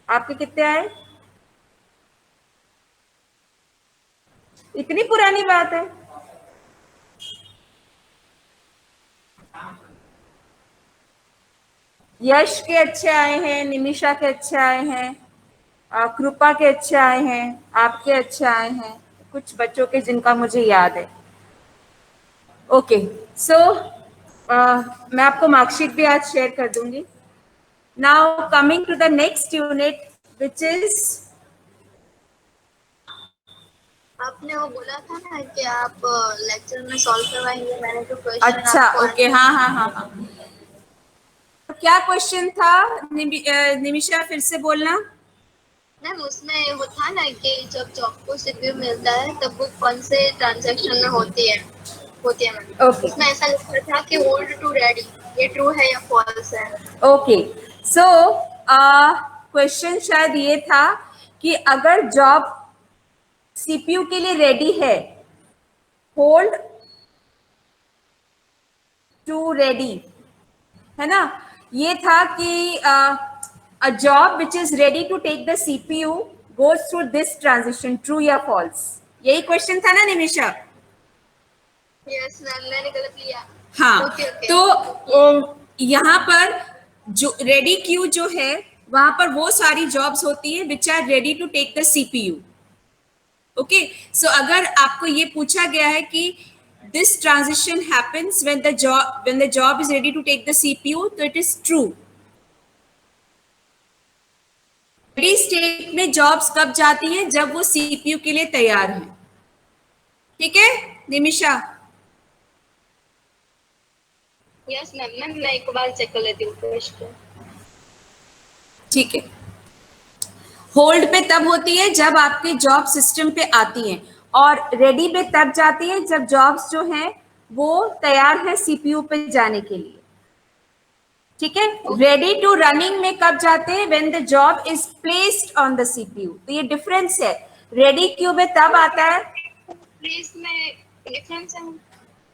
आपके कितने आए? इतनी पुरानी बात है। यश के अच्छे आए हैं, निमिषा के अच्छे आए हैं, कृपा के अच्छे आए हैं, आपके अच्छे आए हैं, कुछ बच्चों के जिनका मुझे याद है। ओके, सो मैं आपको मार्कशीट भी आज शेयर कर दूंगी। Now coming to the next unit which is, आपने वो बोला था ना कि आप लेक्चर में सॉल्व करवाएंगे, मैंने जो क्वेश्चन अच्छा आपको ओके, हाँ हाँ हाँ हाँ, तो क्या क्वेश्चन था? निमिषा फिर से बोलना। मैम उसमें वो था ना कि जब जॉब को सीपीयू मिलता है तब वो कौन से ट्रांजैक्शन में होती है मैम। ओके उसमें ऐसा लिखा था कि होल्ड टू रेडी, ये ट्रू है या फॉल्स है? ओके, सो क्वेश्चन शायद ये था कि अगर जॉब सीपीयू के लिए रेडी है, होल्ड टू रेडी, है ना? ये था कि a job which is ready to take the CPU goes through this transition, true या फॉल्स? यही क्वेश्चन था ना निमिषा? यस मैम, मैंने गलत लिया। हाँ, ओके ओके। तो यहाँ पर जो रेडी क्यू जो है, वहां पर वो सारी जॉब्स होती है which are ready to take the CPU. Okay, so अगर आपको ये पूछा गया है कि this transition happens when the job is ready to take the CPU, तो it is true. Ready state में जॉब्स कब जाती हैं? जब वो सीपीयू के लिए तैयार है। ठीक है निमिषा? यस मैम, मैं एक बार चेक कर लेती हूँ क्वेश्चन। ठीक है, होल्ड पे तब होती है जब आपके जॉब सिस्टम पे आती हैं, और रेडी पे तब जाती है जब जॉब्स जो हैं वो तैयार है सीपीयू पे जाने के लिए। ठीक है, रेडी टू रनिंग में कब जाते हैं? When the job is placed on the CPU. तो ये डिफरेंस है, रेडी क्यू में तब आता है। प्लीज में डिफरेंस है।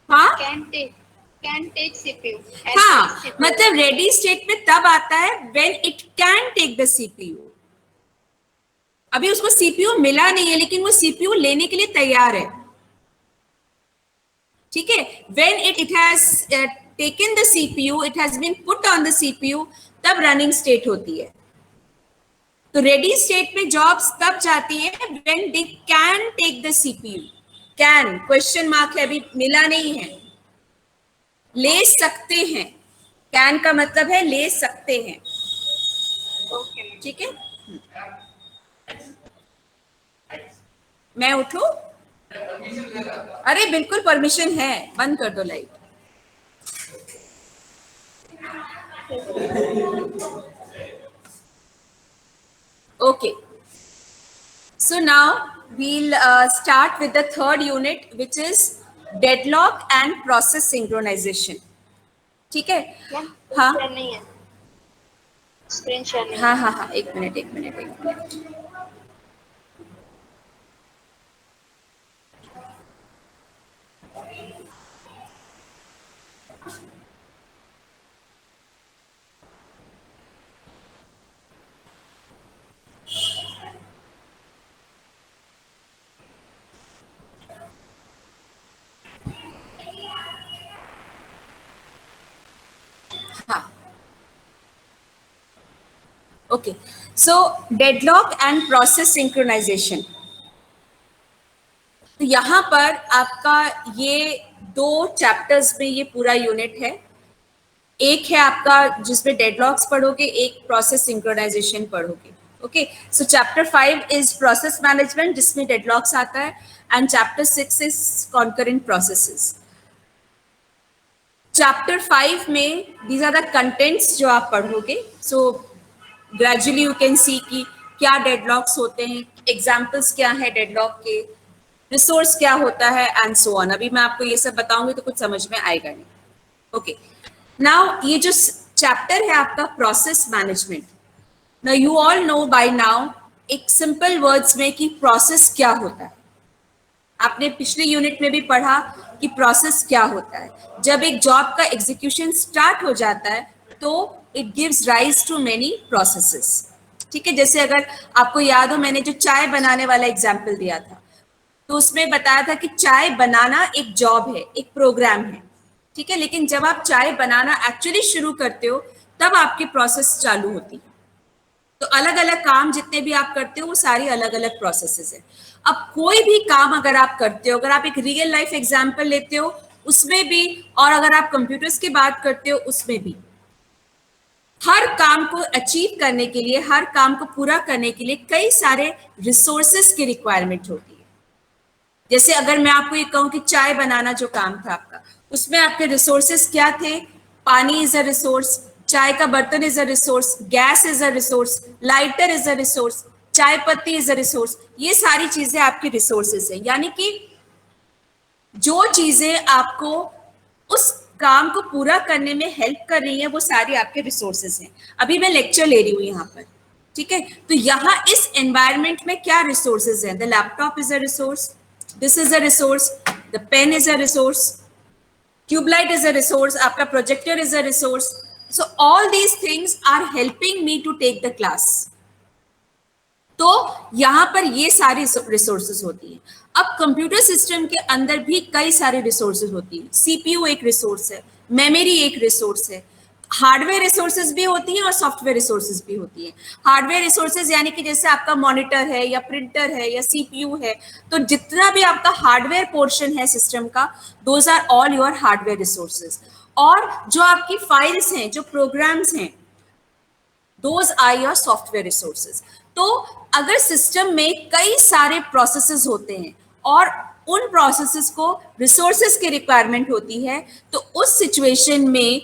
हाँ कैन टेक सीपीयू। हाँ, मतलब रेडी स्टेट में तब आता है when it can take the CPU. अभी उसको सीपीयू मिला नहीं है, लेकिन वो सीपीयू लेने के लिए तैयार है। ठीक है, when it has taken the CPU, it has been put on the CPU, तब रनिंग स्टेट होती है। तो रेडी स्टेट में जॉब्स तब जाती है when they can take the CPU. Can question mark है, अभी मिला नहीं है। ले सकते हैं, कैन का मतलब है ले सकते हैं। ठीक है, मैं उठूं? अरे बिल्कुल परमिशन है, बंद कर दो light. Okay, so now we'll start with the third unit, which is deadlock and process synchronization. ठीक है? हाँ नहीं है, स्क्रीन शेयर नहीं। हाँ हाँ हाँ, एक मिनट। हाँ, okay, so deadlock and process synchronisation. तो यहाँ पर आपका ये दो चैप्टर्स में ये पूरा यूनिट है। एक है आपका जिसमें डेडलॉक्स पढ़ोगे, एक प्रोसेस सिंक्रोनाइजेशन पढ़ोगे। Okay, so chapter 5 is process management, जिसमें डेडलॉक्स आता है, and chapter 6 is concurrent processes. Chapter 5 में दीज आर द कंटेंट्स जो आप पढ़ोगे। So gradually you can see कि क्या डेडलॉक्स होते हैं, एग्जाम्पल्स क्या है डेडलॉक के, रिसोर्स क्या होता है, एंड सो ऑन। अभी मैं आपको ये सब बताऊंगी तो कुछ समझ में आएगा नहीं। ओके, नाउ ये जो चैप्टर है आपका process management. Now you all know by now, एक सिंपल वर्ड्स में कि प्रोसेस क्या होता है। आपने पिछले यूनिट में भी पढ़ा कि प्रोसेस क्या होता है। जब एक जॉब का एग्जीक्यूशन स्टार्ट हो जाता है तो it gives rise to many processes. ठीक है, जैसे अगर आपको याद हो मैंने जो चाय बनाने वाला एग्जाम्पल दिया था, तो उसमें बताया था कि चाय बनाना एक जॉब है, एक प्रोग्राम है, ठीक है, लेकिन जब आप चाय बनाना एक्चुअली शुरू करते हो तब आपकी प्रोसेस चालू होती है। तो अलग अलग काम जितने भी आप करते हो वो सारी अलग अलग प्रोसेसेस है। अब कोई भी काम अगर आप करते हो, अगर आप एक रियल लाइफ एग्जांपल लेते हो उसमें भी, और अगर आप कंप्यूटर्स की बात करते हो उसमें भी, हर काम को अचीव करने के लिए, हर काम को पूरा करने के लिए कई सारे रिसोर्सेस की रिक्वायरमेंट होती है। जैसे अगर मैं आपको ये कहूं कि चाय बनाना जो काम था आपका, उसमें आपके रिसोर्सेस क्या थे? पानी इज अ रिसोर्स, चाय का बर्तन is a resource, gas is a resource, lighter is a resource, चाय पत्ती इज अ रिसोर्स। ये सारी चीजें आपकी रिसोर्सेस हैं, यानी कि जो चीजें आपको उस काम को पूरा करने में हेल्प कर रही है वो सारी आपके रिसोर्सेज हैं। अभी मैं लेक्चर ले रही हूँ यहाँ पर, ठीक है, तो यहाँ इस एनवायरमेंट में क्या रिसोर्सेज हैं? The laptop is a resource, this is a resource, the pen is a resource, tubelight is a resource, आपका projector is a resource. So all these things are helping me to take the class. तो यहां पर ये सारी resources होती हैं। अब computer system के अंदर भी कई सारे रिसोर्सेज होती हैं। सीपीयू एक रिसोर्स है, मेमोरी एक रिसोर्स है, हार्डवेयर रिसोर्सेज भी होती हैं और सॉफ्टवेयर रिसोर्सेज भी होती हैं। हार्डवेयर रिसोर्सेज यानी कि जैसे आपका मॉनिटर है या प्रिंटर है या सीपीयू है, तो जितना भी आपका हार्डवेयर पोर्शन है सिस्टम का, those are all your hardware resources. और जो आपकी फाइल्स हैं, जो प्रोग्राम्स हैं, those are your software resources. तो अगर सिस्टम में कई सारे प्रोसेसेस होते हैं और उन प्रोसेसेस को रिसोर्सेज की रिक्वायरमेंट होती है, तो उस सिचुएशन में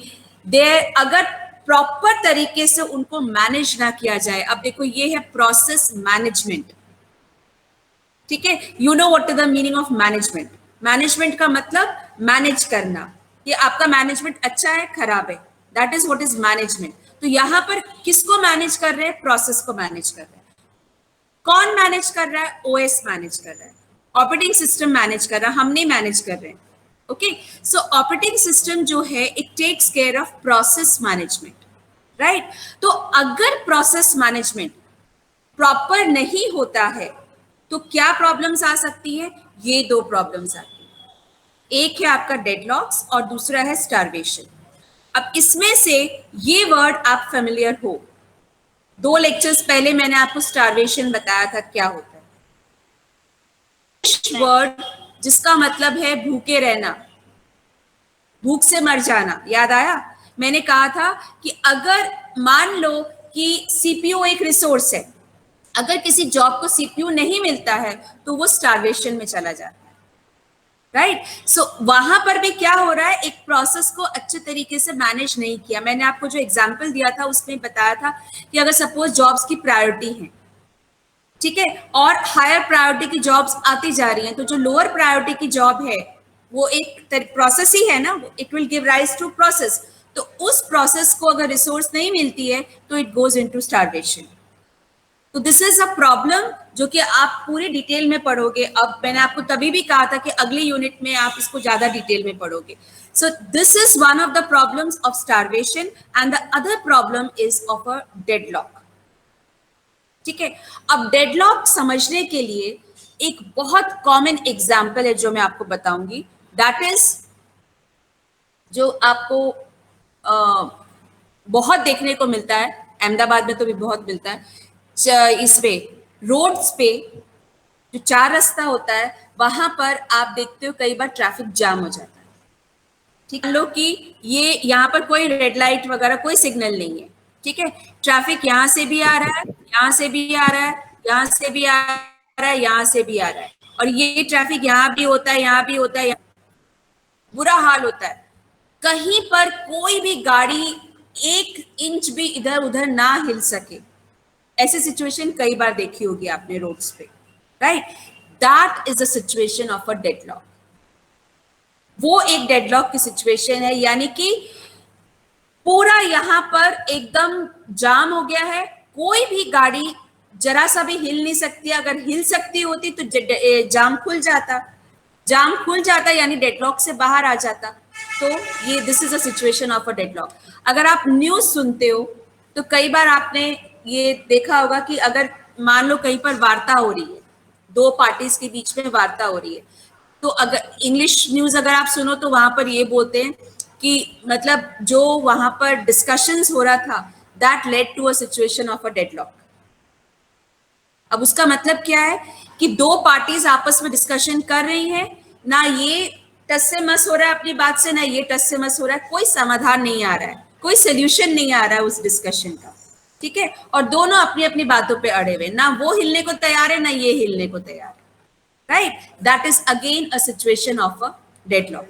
देयर अगर प्रॉपर तरीके से उनको मैनेज ना किया जाए, अब देखो ये है प्रोसेस मैनेजमेंट, ठीक है, you know what is the meaning of management. Management का मतलब मैनेज करना, ये आपका मैनेजमेंट अच्छा है खराब है, that is what is management. तो यहां पर किसको मैनेज कर रहे हैं? प्रोसेस को मैनेज कर रहे हैं। कौन मैनेज कर रहा है? ओएस मैनेज कर रहा है, ऑपरेटिंग सिस्टम मैनेज कर रहा है, हम नहीं मैनेज कर रहे हैं। ओके, सो ऑपरेटिंग सिस्टम जो है it takes care of process management, right. तो अगर प्रोसेस मैनेजमेंट प्रॉपर नहीं होता है तो क्या प्रॉब्लम्स आ सकती है? ये दो प्रॉब्लम्स आती है, एक है आपका डेडलॉक्स और दूसरा है स्टारवेशन। अब इसमें से ये वर्ड आप फेमिलियर हो, 2 लेक्चर्स पहले मैंने आपको स्टारवेशन बताया था क्या होता है, वर्ड जिसका मतलब है भूखे रहना, भूख से मर जाना। याद आया? मैंने कहा था कि अगर मान लो कि सीपीयू एक रिसोर्स है, अगर किसी जॉब को सीपीयू नहीं मिलता है तो वो स्टारवेशन में चला जाता है, राइट। सो वहां पर भी क्या हो रहा है? एक प्रोसेस को अच्छे तरीके से मैनेज नहीं किया। मैंने आपको जो एग्जांपल दिया था उसमें बताया था कि अगर सपोज जॉब्स की प्रायोरिटी है, ठीक है, और हायर प्रायोरिटी की जॉब्स आती जा रही हैं, तो जो लोअर प्रायोरिटी की जॉब है वो एक प्रोसेस ही है ना, it will give rise to process. तो उस प्रोसेस को अगर रिसोर्स नहीं मिलती है तो इट गोज इनटू स्टारवेशन। तो दिस इज अ प्रॉब्लम जो कि आप पूरी डिटेल में पढ़ोगे। अब मैंने आपको तभी भी कहा था कि अगली यूनिट में आप इसको ज्यादा डिटेल में पढ़ोगे। So this is one of the problems of starvation and the other problem is of a deadlock, ठीक है। अब डेडलॉक समझने के लिए एक बहुत कॉमन एग्जाम्पल है जो मैं आपको बताऊंगी, दैट इज जो आपको बहुत देखने को मिलता है, अहमदाबाद में तो भी बहुत मिलता है। इस पे रोड्स पे जो 4 रास्ता होता है वहां पर आप देखते हो कई बार ट्रैफिक जाम हो जाता है, ठीक है। लो कि ये यहाँ पर कोई रेड लाइट वगैरह कोई सिग्नल नहीं है, ठीक है, ट्रैफिक यहाँ से भी आ रहा है, यहाँ से भी आ रहा है, यहाँ से भी आ रहा है, यहाँ से भी आ रहा है, और ये ट्रैफिक यहाँ भी होता है, यहाँ भी होता है, बुरा हाल होता है। कहीं पर कोई भी गाड़ी 1 इंच भी इधर उधर ना हिल सके, ऐसी सिचुएशन कई बार देखी होगी आपने रोड्स पे, right. That is a situation of a deadlock. वो एक डेडलॉक की सिचुएशन है, यानी कि पूरा यहाँ पर एकदम जाम हो गया है, कोई भी गाड़ी जरा सा भी हिल नहीं सकती। अगर हिल सकती होती तो जाम खुल जाता, जाम खुल जाता यानी डेडलॉक से बाहर आ जाता। तो ये this is a situation of a deadlock. अगर आप न्यूज सुनते हो तो कई बार आपने ये देखा होगा कि अगर मान लो कहीं पर वार्ता हो रही है, दो पार्टीज के बीच में वार्ता हो रही है, तो अगर इंग्लिश न्यूज अगर आप सुनो तो वहां पर ये बोलते हैं कि मतलब जो वहां पर डिस्कशंस हो रहा था, that led to a situation of a deadlock. अब उसका मतलब क्या है कि दो पार्टीज आपस में डिस्कशन कर रही हैं, ना ये टस से मस हो रहा है अपनी बात से, ना ये टस से मस हो रहा है, कोई समाधान नहीं आ रहा है, कोई सोल्यूशन नहीं आ रहा है उस डिस्कशन का, ठीक है। और दोनों अपनी अपनी बातों पे अड़े हुए, ना वो हिलने को तैयार है ना ये हिलने को तैयार है, right. That is again a situation of a deadlock.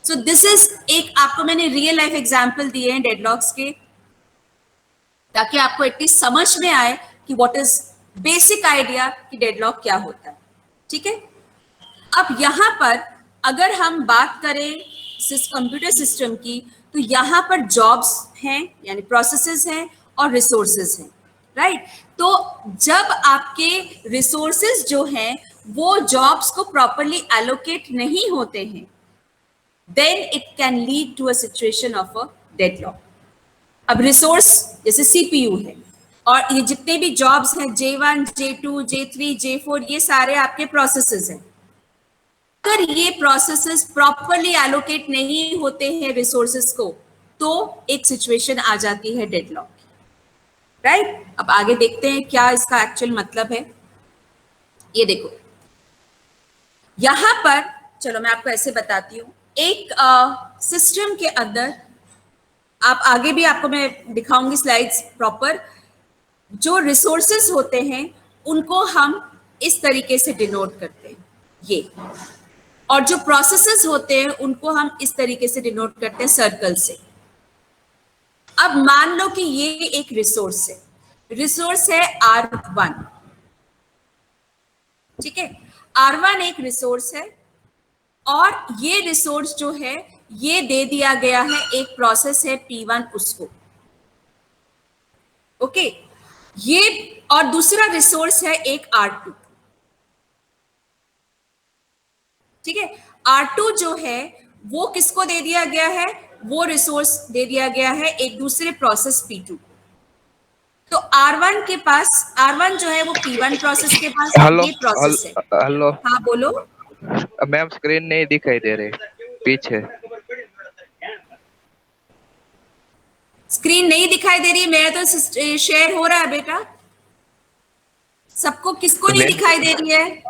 So this is एक आपको मैंने रियल लाइफ एग्जाम्पल दिए हैं डेडलॉक्स के, ताकि आपको एटलीस्ट समझ में आए कि व्हाट इज बेसिक आइडिया कि डेडलॉक क्या होता है, ठीक है। अब यहां पर अगर हम बात करें कंप्यूटर सिस्टम की, तो यहां पर जॉब्स हैं यानी प्रोसेसेस हैं और रिसोर्सेज हैं, राइट। तो जब आपके रिसोर्सेज जो हैं वो जॉब्स को प्रॉपरली एलोकेट नहीं होते हैं, then it can lead to a situation of a deadlock. अब रिसोर्स जैसे सीपीयू है और ये जितने भी जॉब्स हैं J1, J2, J3, J4, ये सारे आपके प्रोसेसेस हैं। अगर ये प्रोसेसेस प्रॉपरली एलोकेट नहीं होते हैं रिसोर्सेस को, तो एक सिचुएशन आ जाती है डेडलॉक, राइट। अब आगे देखते हैं क्या इसका एक्चुअल मतलब है। ये देखो यहां पर, चलो मैं आपको ऐसे बताती हूँ, एक सिस्टम के अंदर आप आगे भी आपको मैं दिखाऊंगी स्लाइड्स प्रॉपर, जो रिसोर्सेस होते हैं उनको हम इस तरीके से डिनोट करते हैं ये, और जो प्रोसेसेस होते हैं उनको हम इस तरीके से डिनोट करते हैं सर्कल से। अब मान लो कि ये एक रिसोर्स है, रिसोर्स है R1, ठीक है। R1 एक रिसोर्स है और ये रिसोर्स जो है ये दे दिया गया है, एक प्रोसेस है P1 उसको, ओके। ये और दूसरा रिसोर्स है एक R2, ठीक है। R2 जो है वो किसको दे दिया गया है, वो रिसोर्स दे दिया गया है एक दूसरे प्रोसेस P2। तो R1 के पास, R1 जो है वो P1 प्रोसेस के पास हेलो ये प्रोसेस है। हेलो हाँ बोलो। मैम, स्क्रीन नहीं दिखाई दे रही पीछे। स्क्रीन नहीं दिखाई दे रही है, मेरा तो शेयर हो रहा है बेटा। सबको किसको नहीं दिखाई दे रही है?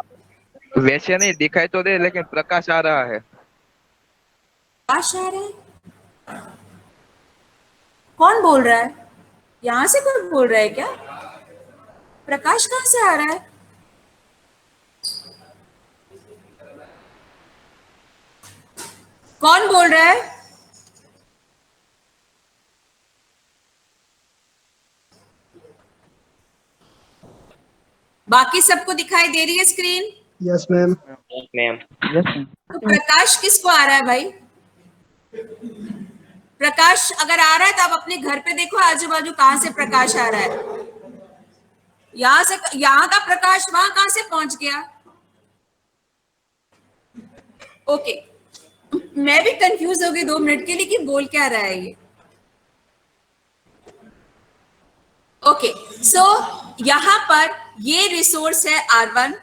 वैसे नहीं दिखाई तो दे, लेकिन प्रकाश आ रहा है। प्रकाश आ रहा है? कौन बोल रहा है? यहां से कोई बोल रहा है क्या? प्रकाश कहां से आ रहा है? कौन बोल रहा है? बाकी सबको दिखाई दे रही है स्क्रीन? Yes ma'am. मैम तो प्रकाश किसको आ रहा है भाई? प्रकाश अगर आ रहा है तो आप अपने घर पे देखो आजू बाजू कहां से प्रकाश आ रहा है। यहां से, यहां का प्रकाश वहां कहां से पहुंच गया? ओके, मैं भी कंफ्यूज हो गई 2 मिनट के लिए कि बोल क्या रहा है ये। ओके, सो यहां पर ये रिसोर्स है R1,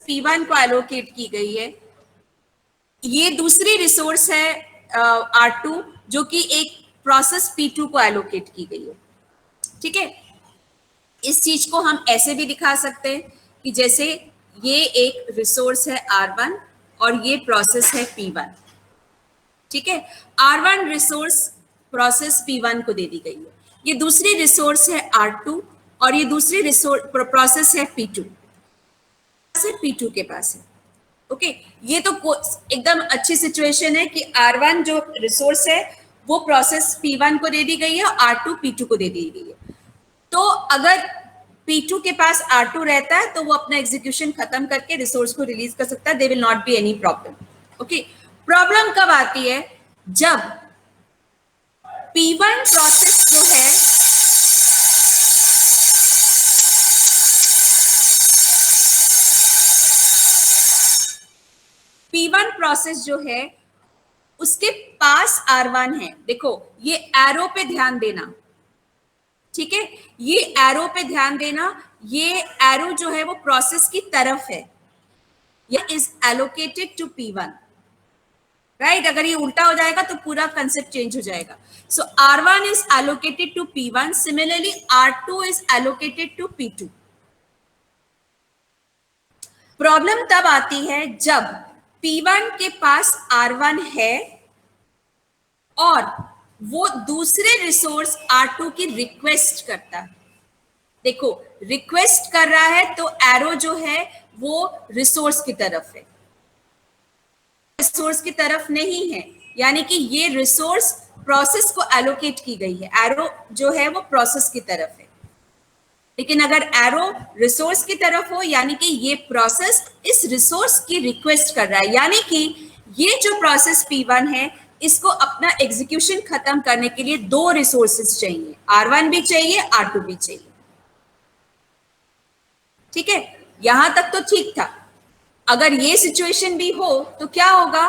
P1 को एलोकेट की गई है। ये दूसरी रिसोर्स है R2 जो कि एक प्रोसेस P2 को एलोकेट की गई है, ठीक है। इस चीज को हम ऐसे भी दिखा सकते हैं कि जैसे ये एक रिसोर्स है R1 और ये प्रोसेस है P1, ठीक है। R1 रिसोर्स प्रोसेस P1 को दे दी गई है, ये दूसरी रिसोर्स है R2 और ये दूसरी रिसोर्स प्रोसेस है P2 से P2 के पास है, ओके। ये तो एकदम अच्छी सिचुएशन है कि R1 जो रिसोर्स है वो प्रोसेस P1 को दे दी गई है और R2 P2 को दे दी गई है। तो अगर P2 के पास R2 रहता है तो वो अपना एग्जीक्यूशन खत्म करके रिसोर्स को रिलीज कर सकता है, they will not be any problem, okay. Problem कब आती है? जब P1 प्रोसेस जो है P1 प्रोसेस जो है उसके पास R1 है। देखो ये एरो पे ध्यान देना, ठीक है, ये एरो पे ध्यान देना, ये एरो जो है वो प्रोसेस की तरफ है, ये is allocated to P1, right. अगर ये उल्टा हो जाएगा तो पूरा कंसेप्ट चेंज हो जाएगा। So R1 is allocated to P1, similarly R2 is allocated to P2। Problem तब आती है जब P1 के पास R1 है और वो दूसरे रिसोर्स R2 की रिक्वेस्ट करता है। देखो, रिक्वेस्ट कर रहा है तो एरो जो है वो रिसोर्स की तरफ है, रिसोर्स की तरफ नहीं है, यानी कि ये रिसोर्स प्रोसेस को एलोकेट की गई है, एरो जो है वो प्रोसेस की तरफ है। लेकिन अगर एरो रिसोर्स की तरफ हो, यानी कि ये प्रोसेस इस रिसोर्स की रिक्वेस्ट कर रहा है, यानी कि ये जो प्रोसेस P1 है इसको अपना एग्जीक्यूशन खत्म करने के लिए दो रिसोर्सेज चाहिए, R1 भी चाहिए, R2 भी चाहिए। ठीक है, यहां तक तो ठीक था। अगर ये सिचुएशन भी हो तो क्या होगा,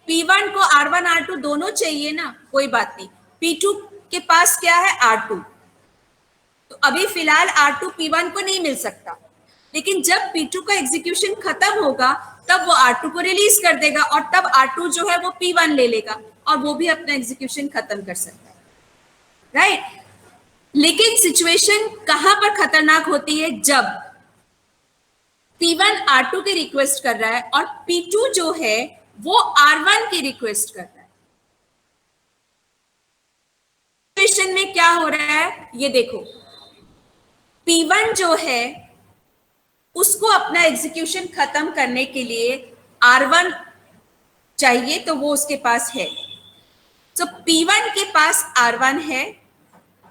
P1 को R1 R2 दोनों चाहिए ना, कोई बात नहीं, P2 के पास क्या है, R2, तो अभी फिलहाल R2 P1 को नहीं मिल सकता, लेकिन जब P2 का एग्जीक्यूशन खत्म होगा तब वो R2 को रिलीज कर देगा और तब R2 जो है वो P1 ले लेगा और वो भी अपना एग्जीक्यूशन खत्म कर सकता है, राइट। लेकिन सिचुएशन कहां पर खतरनाक होती है, जब P1 R2 की रिक्वेस्ट कर रहा है और P2 जो है वो R1 की रिक्वेस्ट कर रहा है। सिचुएशन में क्या हो रहा है ये देखो, P1 जो है उसको अपना एग्जीक्यूशन खत्म करने के लिए R1 चाहिए, तो वो उसके पास है। तो P1 के पास R1 है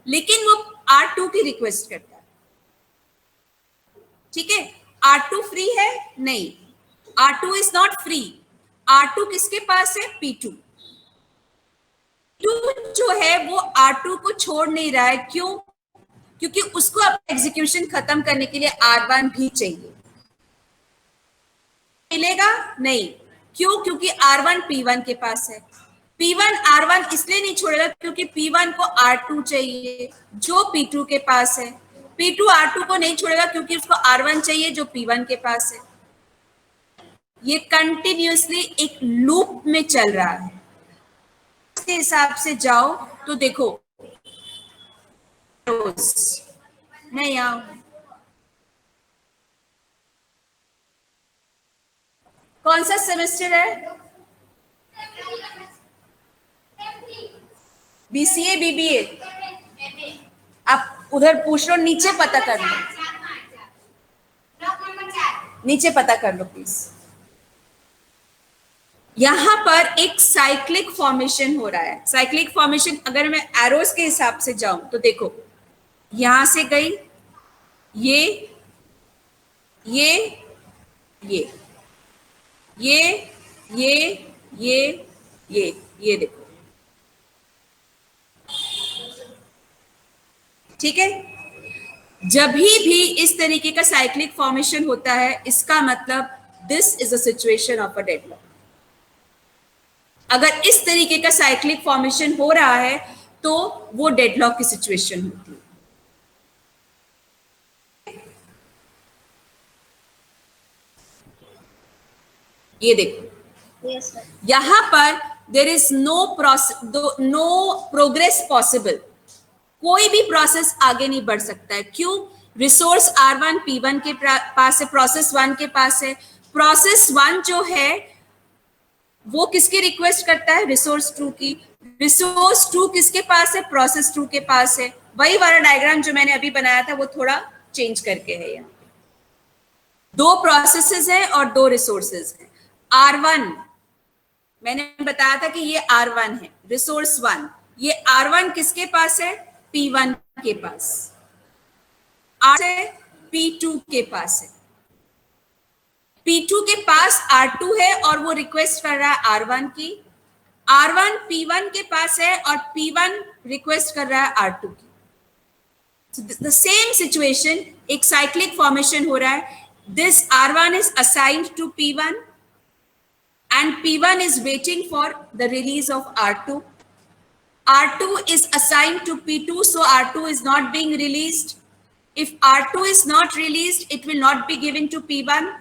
लेकिन वो R2 की रिक्वेस्ट करता है। ठीक है, R2 फ्री है? नहीं, R2 is not free. R2 किसके पास है? P2। P2 जो है वो R2 को छोड़ नहीं रहा है, क्यों? क्योंकि उसको अपना एग्जीक्यूशन खत्म करने के लिए R1 भी चाहिए। मिलेगा? नहीं, क्यों? क्योंकि R1 P1 के पास है। P1 R1 इसलिए नहीं छोड़ेगा क्योंकि P1 को R2 चाहिए जो P2 के पास है। P2 R2 को नहीं छोड़ेगा क्योंकि उसको R1 चाहिए जो P1 के पास है। ये कंटिन्यूअसली एक लूप में चल रहा है। इसके हिसाब से जाओ तो देखो, मैं यहाँ हूं, कौन सा सेमेस्टर है? BCA BBA? आप उधर पूछ लो, नीचे पता कर लो, नीचे पता कर लो प्लीज। यहां पर एक साइक्लिक फॉर्मेशन हो रहा है। साइक्लिक फॉर्मेशन अगर मैं एरोस के हिसाब से जाऊं तो देखो, यहां से गई ये ये ये ये ये ये ये देखो, ठीक है। जब भी इस तरीके का साइक्लिक फॉर्मेशन होता है, इसका मतलब this is a situation of a deadlock. अगर इस तरीके का साइक्लिक फॉर्मेशन हो रहा है तो वो डेडलॉक की सिचुएशन होती है। ये देखो, yes, sir. यहां पर there is no progress possible, कोई भी प्रोसेस आगे नहीं बढ़ सकता है। क्यों? रिसोर्स R1 P1 के पास है, प्रोसेस 1 के पास है। प्रोसेस 1 जो है वो किसकी रिक्वेस्ट करता है? रिसोर्स 2 की। रिसोर्स 2 किसके पास है? प्रोसेस 2 के पास है। वही वाला डायग्राम जो मैंने अभी बनाया था वो थोड़ा चेंज करके है। यहाँ दो प्रोसेसेस हैं और दो रिसोर्सेज हैं। R1 मैंने बताया था कि ये R1 है, रिसोर्स 1। ये R1 किसके पास है? P1 के पास। R है P2 के पास है। P2 के पास R2 है और वो रिक्वेस्ट कर रहा है R1 की। R1 P1 के पास है और P1 रिक्वेस्ट कर रहा है R2 की। द सेम सिचुएशन, एक साइक्लिक फॉर्मेशन हो रहा है। This R1 is assigned to P1 and P1 is waiting for the release of R2. R2 is assigned to P2, so R2 is not being released. If R2 is not released, it will not be given to P1.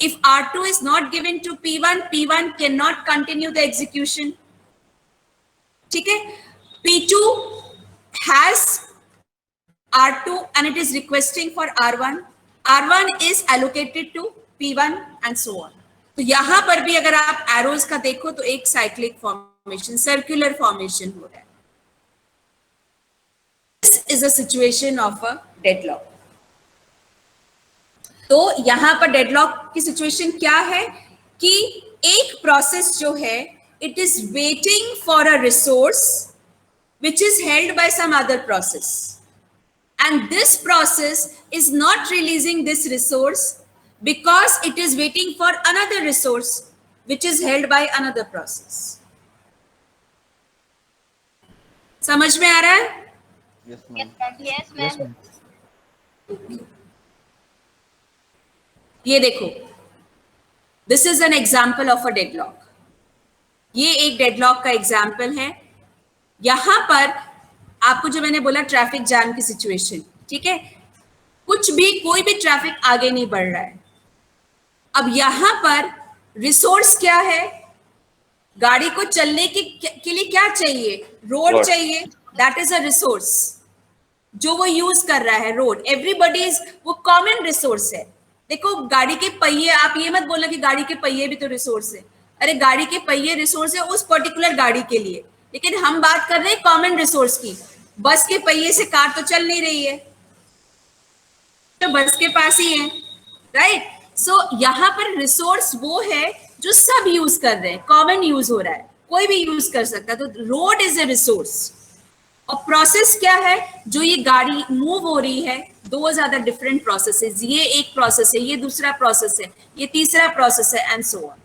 If R2 is not given to P1, P1 cannot continue the execution. ठीक है? P2 has R2 and it is requesting for R1. R1 is allocated to P1 and so on. तो यहां पर भी अगर आप arrows का देखो तो एक साइक्लिक फॉर्मेशन, सर्कुलर फॉर्मेशन हो रहा है. This is a situation of a deadlock. तो यहां पर डेडलॉक की सिचुएशन क्या है कि एक प्रोसेस जो है it is waiting for a resource which is held by some other process, and this process is not releasing this resource because it is waiting for another resource which is held by another process. समझ में आ रहा है? Yes, ma'am. ये देखो, this is an example of a deadlock. ये एक deadlock का example है. यहां पर आपको जो मैंने बोला ट्रैफिक जैम की सिचुएशन, ठीक है, कुछ भी कोई भी ट्रैफिक आगे नहीं बढ़ रहा है. अब यहां पर रिसोर्स क्या है? गाड़ी को चलने के लिए क्या चाहिए? रोड चाहिए. दैट इज अ रिसोर्स जो वो यूज कर रहा है. रोड एवरीबडी इज, वो कॉमन रिसोर्स है. देखो गाड़ी के पहिए, आप ये मत बोलना कि गाड़ी के पहिए भी तो रिसोर्स है. अरे गाड़ी के पहिए रिसोर्स है उस पर्टिकुलर गाड़ी के लिए, लेकिन हम बात कर रहे हैं कॉमन रिसोर्स की. बस के पहिए से कार तो चल नहीं रही है, तो बस के पास ही है, राइट? सो यहाँ पर रिसोर्स वो है जो सब यूज कर रहे हैं, कॉमन यूज हो रहा है, कोई भी यूज कर सकता है. तो रोड इज ए रिसोर्स. और प्रोसेस क्या है? जो ये गाड़ी मूव हो रही है, दो ज्यादा डिफरेंट प्रोसेसेस. ये एक प्रोसेस है, ये दूसरा प्रोसेस है, ये तीसरा प्रोसेस है, एंड सो ऑन.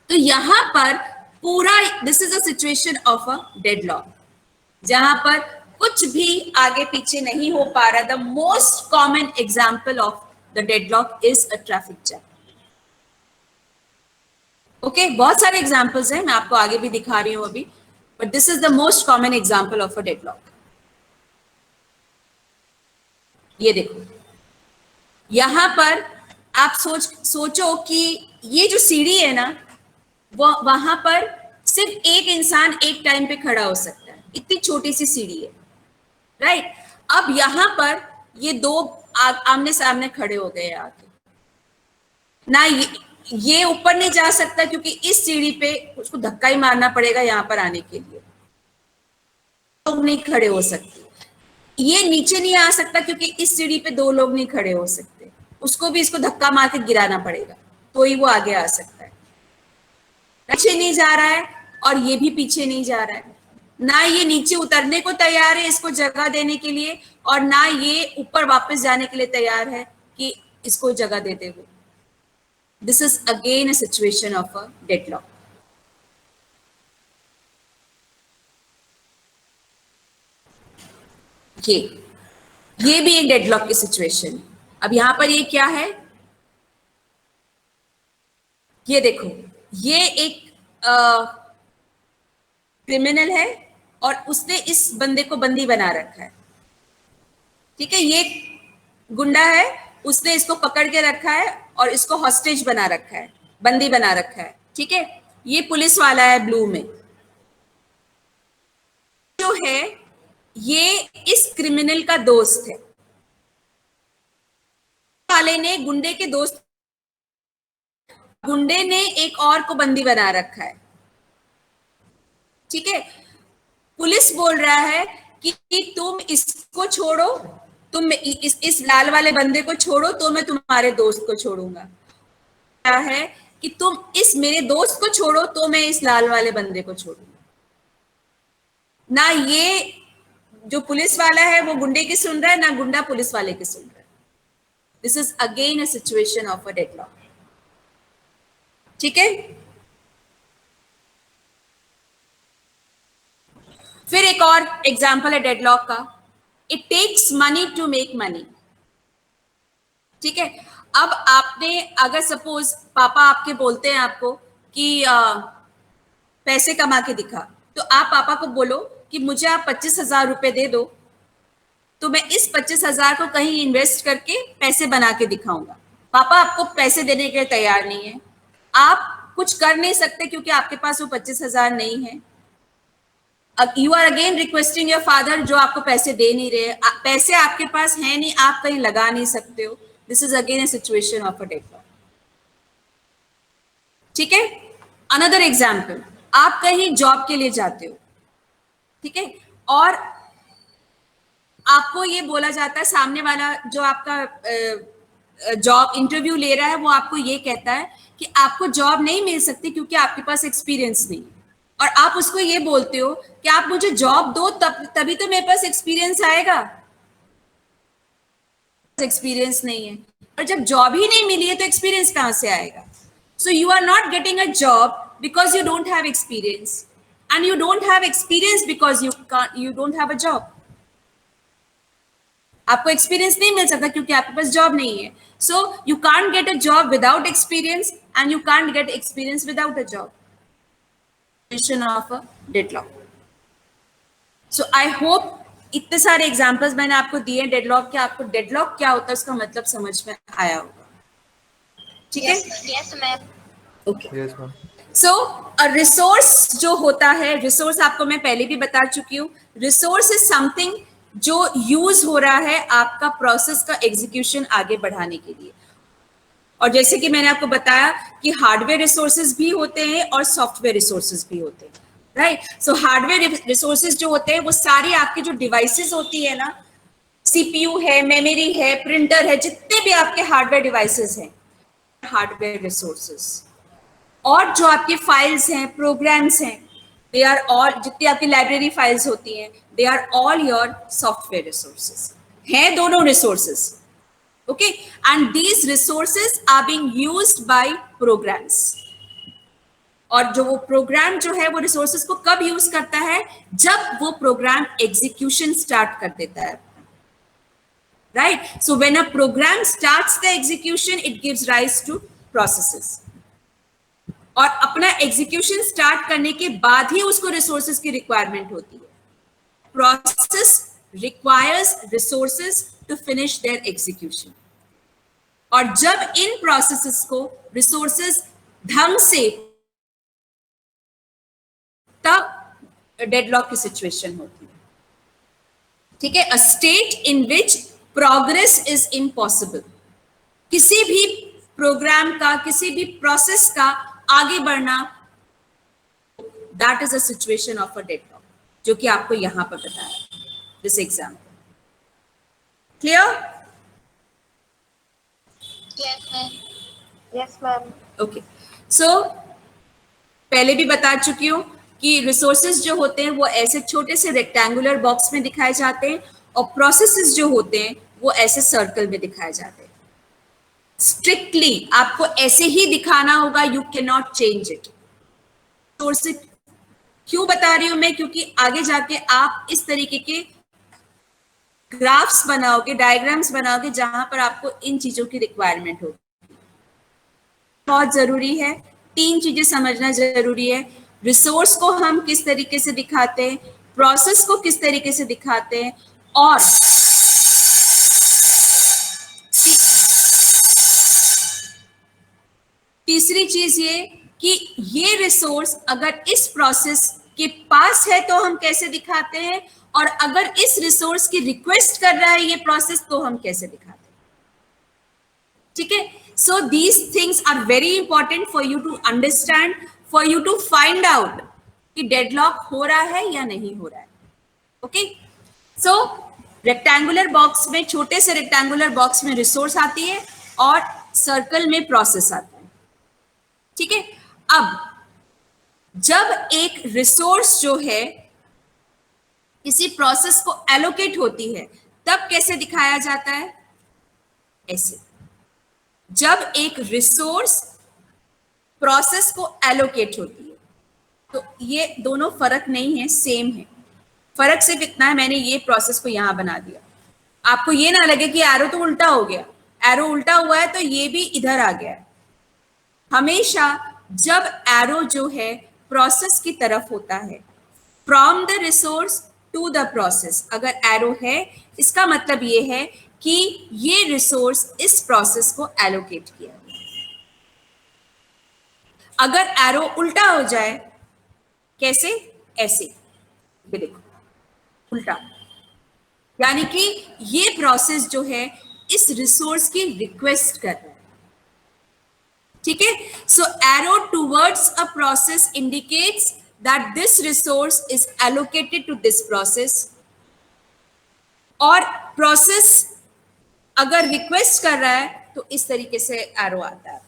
तो यहां पर पूरा this is a situation of a deadlock, जहां पर कुछ भी आगे पीछे नहीं हो पा रहा. The most common example of the deadlock is a traffic jam. Okay, बहुत सारे एग्जाम्पल्स हैं, मैं आपको आगे भी दिखा रही हूं अभी, but this is the most common example of a deadlock. ये देखो, यहां पर आप सोचो कि ये जो सीढ़ी है ना, वो वहां पर सिर्फ एक इंसान एक टाइम पे खड़ा हो सकता है. इतनी छोटी सी सीढ़ी है, राइट? अब यहां पर ये दो आमने सामने खड़े हो गए आके ना. ये ऊपर नहीं जा सकता क्योंकि इस सीढ़ी पे उसको धक्का ही मारना पड़ेगा यहां पर आने के लिए. लोग नहीं खड़े हो सकते. ये नीचे नहीं आ सकता क्योंकि इस सीढ़ी पे दो लोग नहीं खड़े हो सकते, उसको भी इसको धक्का मार के गिराना पड़ेगा तो ही वो आगे आ सकता है. पीछे नहीं जा रहा है और ये भी पीछे नहीं जा रहा है. ना ये नीचे उतरने को तैयार है इसको जगह देने के लिए, और ना ये ऊपर वापस जाने के लिए तैयार है कि इसको जगह देते हुए. This is again a situation of a deadlock. ये भी एक डेडलॉक की सिचुएशन. अब यहां पर ये क्या है? ये देखो, ये एक क्रिमिनल है और उसने इस बंदे को बंदी बना रखा है. ठीक है, ये गुंडा है, उसने इसको पकड़ के रखा है और इसको हॉस्टेज बना रखा है, बंदी बना रखा है. ठीक है, ये पुलिस वाला है ब्लू में, जो है ये इस क्रिमिनल का दोस्त है. वाले ने गुंडे के दोस्त, गुंडे ने एक और को बंदी बना रखा है. ठीक है, पुलिस बोल रहा है कि तुम इसको छोड़ो, तुम इस लाल वाले बंदे को छोड़ो तो मैं तुम्हारे दोस्त को छोड़ूंगा. क्या है कि तुम इस मेरे दोस्त को छोड़ो तो मैं इस लाल वाले बंदे को छोड़ूंगा. ना ये जो पुलिस वाला है वो गुंडे की सुन रहा है, ना गुंडा पुलिस वाले की सुन रहा है. This is again a situation of a deadlock. ठीक है, फिर एक और एग्जाम्पल है डेडलॉक का. It takes money to make money. ठीक है, अब आपने अगर सपोज पापा आपके बोलते हैं आपको कि पैसे कमा के दिखा, तो आप पापा को बोलो कि मुझे आप 25,000 रुपए दे दो, तो मैं इस 25,000 को कहीं इन्वेस्ट करके पैसे बना के दिखाऊंगा। पापा आपको पैसे देने के लिए तैयार नहीं है, आप कुछ कर नहीं सकते क्योंकि आपके पास वो 25,000 नहीं है। You are again requesting your father जो आपको पैसे दे नहीं रहे, पैसे आपके पास है नहीं, आप कहीं लगा नहीं सकते हो। This is again A situation of a deadlock. ठीक है, अनदर एग्जाम्पल, आप कहीं जॉब के लिए जाते हो, ठीक है, और आपको ये बोला जाता है, सामने वाला जो आपका जॉब इंटरव्यू ले रहा है वो आपको ये कहता है कि आपको जॉब नहीं मिल सकती क्योंकि आपके पास एक्सपीरियंस नहीं है, और आप उसको ये बोलते हो कि आप मुझे जॉब दो तभी तो मेरे पास एक्सपीरियंस आएगा। एक्सपीरियंस नहीं है, और जब जॉब ही नहीं मिली है तो एक्सपीरियंस कहां से आएगा? So you are not getting a job because you don't have experience, and you don't have experience because you don't have a job. आपको एक्सपीरियंस नहीं मिल सकता क्योंकि आपके पास जॉब नहीं है। So you can't get a job without experience and you can't get experience without a job. Of a deadlock. So I hope इतने सारे एग्जांपल्स मैंने आपको दिए डेडलॉक के, आपको डेडलॉक क्या होता है उसका मतलब समझ में आया होगा। ठीक है? Yes ma'am. Okay. Yes ma'am. So resource जो होता है, रिसोर्स आपको मैं पहले भी बता चुकी हूँ, रिसोर्स इज समथिंग जो यूज हो रहा है आपका प्रोसेस का एग्जीक्यूशन आगे बढ़ाने के लिए। और जैसे कि मैंने आपको बताया कि हार्डवेयर रिसोर्सेज भी होते हैं और सॉफ्टवेयर रिसोर्सेज भी होते हैं, राइट? सो हार्डवेयर रिसोर्सेज जो होते हैं वो सारी आपकी जो डिवाइसेस होती है ना, सीपीयू है, मेमोरी है, प्रिंटर है, जितने भी आपके हार्डवेयर डिवाइसेस हैं, हार्डवेयर रिसोर्सेज। और जो आपकी फाइल्स हैं, प्रोग्राम्स हैं, दे आर ऑल, जितनी आपकी लाइब्रेरी फाइल्स होती हैं, they are all your software resources, हैं दोनों resources. Okay, and these resources are being used by programs. और जो वो प्रोग्राम जो है वो रिसोर्सेज को कब यूज करता है? जब वो प्रोग्राम एग्जीक्यूशन स्टार्ट कर देता है, right? So when a program starts the execution it gives rise to processes, और अपना एग्जीक्यूशन स्टार्ट करने के बाद ही उसको रिसोर्सेज की रिक्वायरमेंट होती है। Process requires resources to finish their execution, और जब इन प्रोसेसेस को रिसोर्सेज ढंग से, तब डेडलॉक की सिचुएशन होती है। ठीक है, a state in which progress is impossible. किसी भी प्रोग्राम का, किसी भी प्रोसेस का आगे बढ़ना, that is a situation of a deadlock, जो कि आपको यहां पर बताया this example. Clear? Yes ma'am. Yes ma'am. Okay, so पहले भी बता चुकी हूं कि रिसोर्सेज जो होते हैं वो ऐसे छोटे से रेक्टेंगुलर बॉक्स में दिखाए जाते हैं, और प्रोसेसेस जो होते हैं वो ऐसे सर्कल में दिखाए जाते हैं। स्ट्रिक्टली आपको ऐसे ही दिखाना होगा, you can not change it. Source क्यों बता रही हूं मैं? क्योंकि आगे जाके आप इस तरीके के ग्राफ्स बनाओगे, डायग्राम्स बनाओगे, जहां पर आपको इन चीजों की रिक्वायरमेंट होगी। बहुत जरूरी है, 3 चीजें समझना जरूरी है। रिसोर्स को हम किस तरीके से दिखाते हैं, प्रोसेस को किस तरीके से दिखाते हैं, और तीसरी चीज ये कि ये रिसोर्स अगर इस प्रोसेस के पास है तो हम कैसे दिखाते हैं, और अगर इस रिसोर्स की रिक्वेस्ट कर रहा है ये प्रोसेस तो हम कैसे दिखाते हैं। ठीक है, so these things are very important for you to understand, for you to find out कि डेडलॉक हो रहा है या नहीं हो रहा है। ओके, सो रेक्टेंगुलर बॉक्स में, छोटे से रेक्टेंगुलर बॉक्स में रिसोर्स आती है और सर्कल में प्रोसेस आता है। ठीक है, अब जब एक रिसोर्स जो है किसी प्रोसेस को एलोकेट होती है तब कैसे दिखाया जाता है? ऐसे। जब एक रिसोर्स प्रोसेस को एलोकेट होती है, तो ये दोनों फर्क नहीं है, सेम है। फर्क सिर्फ इतना है, मैंने ये प्रोसेस को यहां बना दिया, आपको ये ना लगे कि एरो तो उल्टा हो गया, एरो उल्टा हुआ है तो ये भी इधर आ गया है। हमेशा जब एरो जो है प्रोसेस की तरफ होता है from the resource to the process. अगर एरो है इसका मतलब ये है कि ये रिसोर्स इस प्रोसेस को एलोकेट किया गया। अगर एरो उल्टा हो जाए, कैसे? ऐसे, ये देखो उल्टा, यानी कि ये प्रोसेस जो है इस रिसोर्स की रिक्वेस्ट कर रहा है। ठीक है, so arrow towards a process indicates that this resource is allocated to this process. और प्रोसेस अगर रिक्वेस्ट कर रहा है तो इस तरीके से एरो आता है।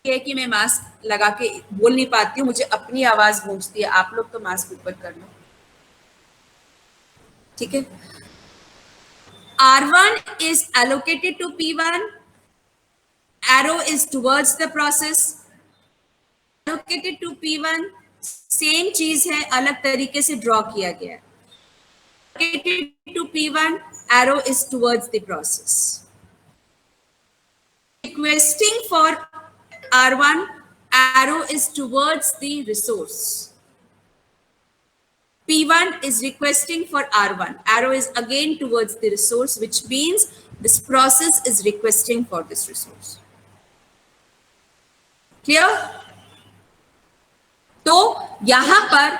ये कि मैं मास्क लगा के बोल नहीं पाती हूँ, मुझे अपनी आवाज गूंजती है, आप लोग तो मास्क ऊपर कर लो। ठीक है, R1 is allocated to P1, arrow is towards the process, allocated to P1, same चीज है, अलग तरीके से ड्रॉ किया गया है। Allocated to P1, arrow is towards the process. Requesting for R1, arrow is towards the resource. P1 is requesting for R1, arrow is again towards the resource, which means this process is requesting for this resource. Clear? तो यहां पर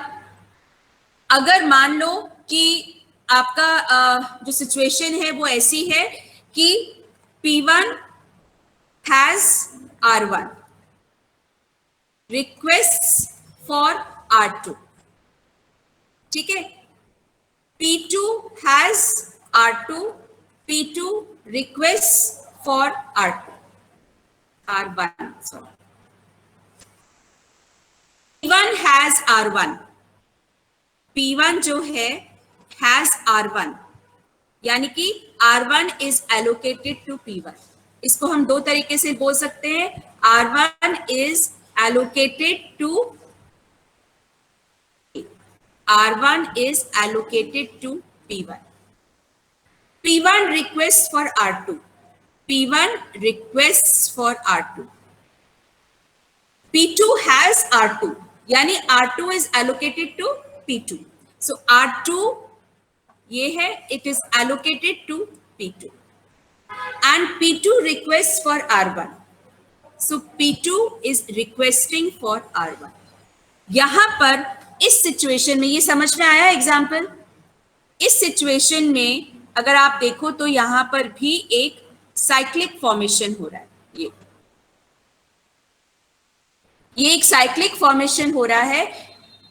अगर मान लो कि आपका जो situation है वो ऐसी है कि P1 has R1, requests for R2, ठीक है, P2 has R2, P2 requests for R2, R1, sorry. P1 has R1, P1 जो है has R1, यानी कि R1 is allocated to P1. इसको हम दो तरीके से बोल सकते हैं, R1 is allocated to R1 is allocated to P1. P1 requests for R2. P1 requests for R2. P2 has R2, यानी R2 is allocated to P2. So R2 ये है, it is allocated to P2. And P2 requests for R1. So P2 is requesting for R1. यहां पर इस situation में, ये समझ में आया एग्जाम्पल? इस सिचुएशन में अगर आप देखो तो यहां पर भी एक साइक्लिक फॉर्मेशन हो रहा है। ये एक साइक्लिक फॉर्मेशन हो रहा है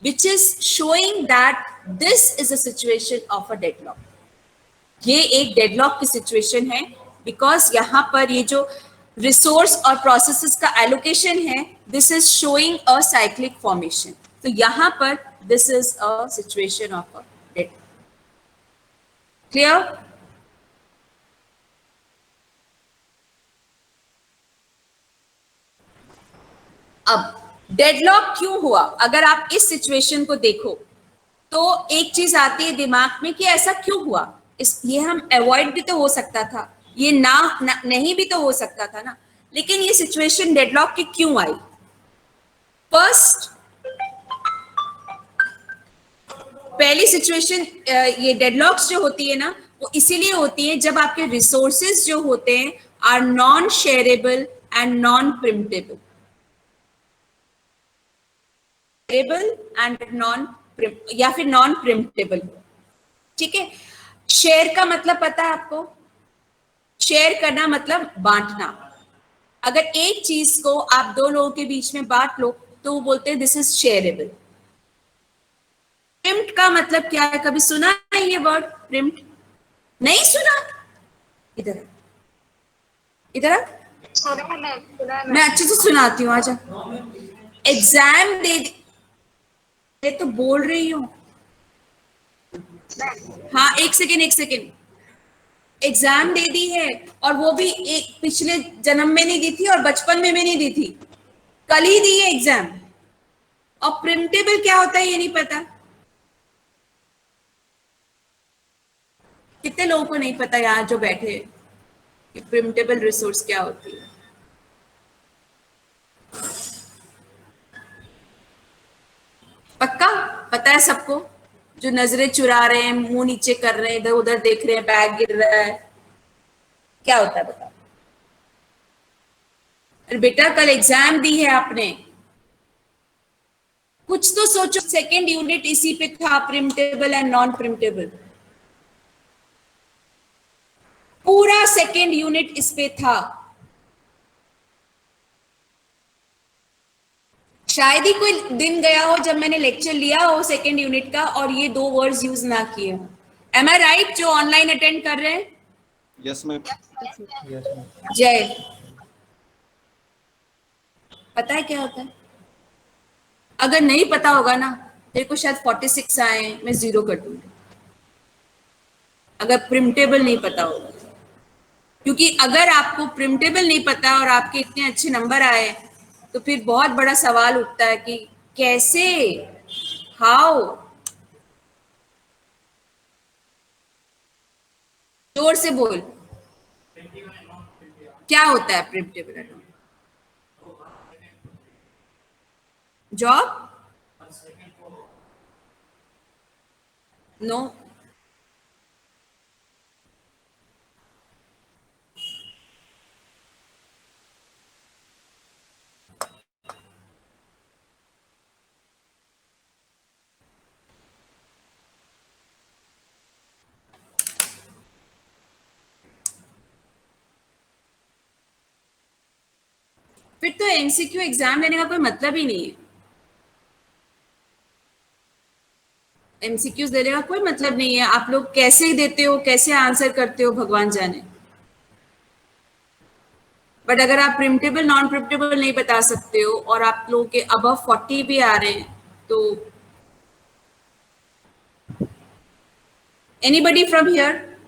which is showing that this is a situation of a deadlock. ये एक डेडलॉक की सिचुएशन है बिकॉज यहां पर ये जो रिसोर्स और प्रोसेसेस का एलोकेशन है, this is showing a cyclic formation. तो यहां पर this is a situation of a deadlock. Clear? अब डेडलॉक क्यों हुआ? अगर आप इस सिचुएशन को देखो तो एक चीज आती है दिमाग में कि ऐसा क्यों हुआ। ये हम अवॉइड भी तो हो सकता था, ये नहीं भी तो हो सकता था ना, लेकिन ये सिचुएशन डेडलॉक की क्यों आई? फर्स्ट, पहली सिचुएशन, ये डेडलॉक्स जो होती है ना वो इसीलिए होती है जब आपके रिसोर्सेज जो होते हैं are non shareable and non preemptable. And non या फिर नॉन प्रिम्प्टेबल। ठीक है, शेयर का मतलब पता है आपको? शेयर करना मतलब बांटना। अगर एक चीज को आप दो लोगों के बीच में बांट लो तो वो बोलते हैं दिस इज शेयरेबल। प्रिम्प्ट का मतलब क्या है? कभी सुना है ये वर्ड प्रिम्प्ट? नहीं सुना? इधर इधर मैं अच्छे से सुनाती हूँ, आजा। एग्जाम दे तो बोल रही हूँ। हाँ, एक सेकेंड। एग्जाम दे दी है और वो भी एक पिछले जन्म में नहीं दी थी और बचपन में भी नहीं दी थी, कल ही दी है एग्जाम। और प्रिम्प्टेबल क्या होता है ये नहीं पता। कितने लोगों को नहीं पता यहाँ जो बैठे कि प्रिम्प्टेबल रिसोर्स क्या होती है? पक्का पता है सबको, जो नजरें चुरा रहे हैं, मुंह नीचे कर रहे हैं, इधर उधर देख रहे हैं, बैग गिर रहा है, क्या होता है बताओ? अरे बेटा कल एग्जाम दी है आपने, कुछ तो सोचो। सेकेंड यूनिट इसी पे था, प्रिमिटिव एंड नॉन प्रिमिटिव, पूरा सेकेंड यूनिट इस पे था। शायद ही कोई दिन गया हो जब मैंने लेक्चर लिया हो सेकेंड यूनिट का और ये दो वर्ड्स यूज ना किए हो। एम आई राइट? जो ऑनलाइन अटेंड कर रहे हैं, यस मैम। जय, पता है क्या होता है? अगर नहीं पता होगा ना, मेरे को शायद 46 आए, मैं 0 कर दूंगी अगर प्रिमिटेबल नहीं पता होगा। क्योंकि अगर आपको प्रिमिटेबल नहीं पता और आपके इतने अच्छे नंबर आए, तो फिर बहुत बड़ा सवाल उठता है कि कैसे, हाउ। जोर से बोल, क्या होता है प्रिमिटेबल एंड नॉन? जॉब? नो। फिर तो एमसीक्यू एग्जाम लेने का कोई मतलब ही नहीं है। एमसीक्यूज देने का कोई मतलब नहीं है। आप लोग कैसे देते हो, कैसे आंसर करते हो, भगवान जाने। बट अगर आप प्रिमिटेबल नॉन प्रिमिटेबल नहीं बता सकते हो और आप लोगों के अबव 40 भी आ रहे हैं, तो एनीबडी फ्रॉम हियर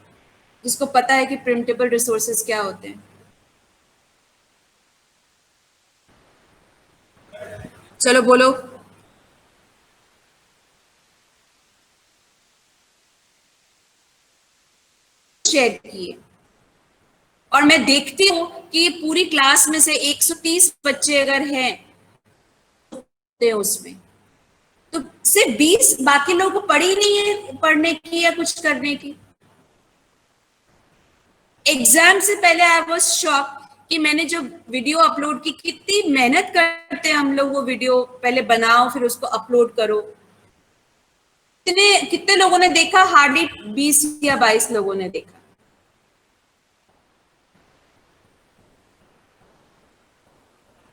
जिसको पता है कि प्रिमिटेबल रिसोर्सेज क्या होते हैं? चलो बोलो। शेयर किए, और मैं देखती हूँ कि ये पूरी क्लास में से 130 बच्चे अगर हैं उसमें, तो सिर्फ 20 बाकी लोगों को पड़ी नहीं है पढ़ने की या कुछ करने की। एग्जाम से पहले आई वाज शॉक कि मैंने जो वीडियो अपलोड की, कितनी मेहनत करते हैं हम लोग, वो वीडियो पहले बनाओ फिर उसको अपलोड करो। कितने लोगों ने देखा? हार्डली 20 या 22 लोगों ने देखा।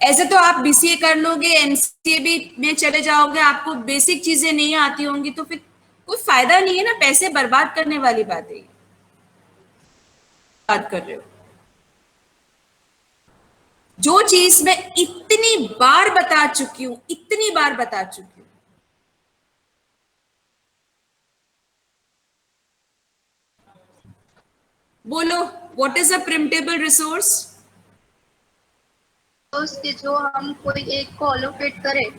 ऐसे तो आप बीसीए कर लोगे, एमसीए भी में चले जाओगे, आपको बेसिक चीजें नहीं आती होंगी, तो फिर कोई फायदा नहीं है ना, पैसे बर्बाद करने वाली बात है। बात कर रहे हो जो चीज मैं इतनी बार बता चुकी हूं, इतनी बार बता चुकी हूं। बोलो, व्हाट इज अ प्रिमिटेबल रिसोर्स? कि जो हम कोई एक को अलोकेट करें,